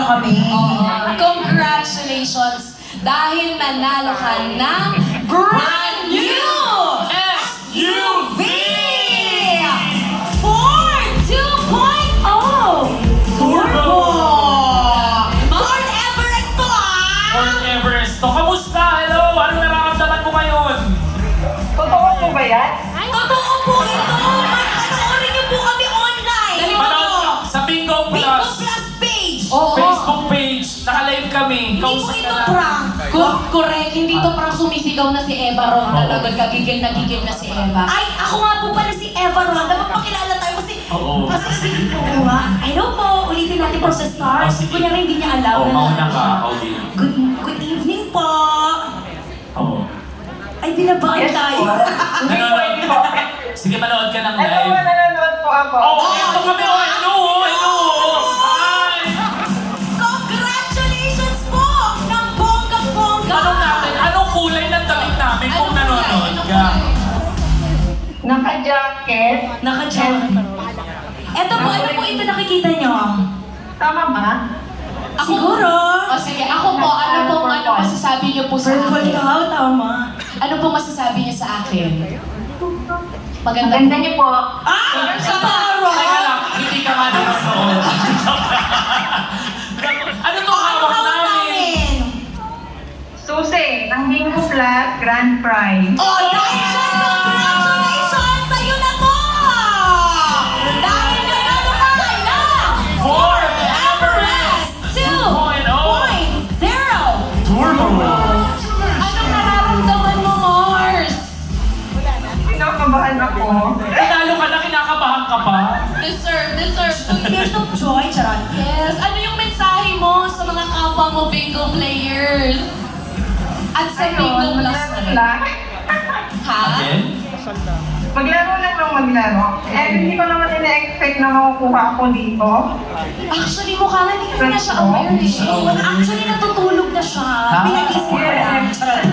kami. Congratulations! Dahil nanalo ka ng brand new SUV! Ford 2.0! Turbo! Ford Everest to Fort Everest. To, kamusta? Hello? Anong nararamdaman mo ngayon? Totoo po ba yan? Totoo po ito! Panoorin niyo po kami online! Manood sa Bingo Bingo Plus Plus page! Facebook page. Naka-live kami. Hindi po Kausap ito ka na. prank! Correct, hindi to parang sumisigaw na si Eva Ron talaga, nagigil na si Eva. Ay, ako nga po pala si Eva Ron. Dapat pakilala tayo kasi... Oo. Kasi hello po, ulitin natin from the start. Oh, sige. Kunyari hindi niya alam Oo, na... mauna ka. Okay. Good evening po. Oo. Ay, binabaan Yes tayo. po. Hindi po, hindi po. Sige, manood ka ng Ano po, live. nanonood po ako. Oo, ito kami. Oh, hello! Hello! Hi! Congratulations po ng bonggang-bongga. Tanong natin, anong kulay ng damit namin kung nanonood ka? Naka-jacket. Naka-jacket. Eto po, ano po ito nakikita nyo? Tama ba? Siguro. O sige, ako po, ano masasabi niyo po sa Purple akin? daw, tama. Ano po masasabi niyo sa akin? Maganda Ganda niyo po. Ah! Sa Teka taro! lang, hindi ka nga nanonood. Ano to hawak namin? Susi, ng Bingo Plus Grand Prize. Oh, dahil dyan, congratulations! Sa'yo na to! Dahil nanalo ka na! Ford Everest 2.0! Turbo! Anong nararamdaman mo, Mars? Kinakabahan ako. Nanalo ka na, kinakabahan ka pa? Deserve. Tears of joy, charot. Yes. Ano yung mensahe mo sa mga kapwa mo bingo players? At sa bingo Ayun, plus maglaro na rin. lang. Ha? Again? Maglaro lang ng maglaro. Eh, hindi ko naman ina-expect na makukuha ako dito. Actually, mukha nga hindi na siya aware eh. Actually, natutulog na siya. Pinagising ko lang. Charot.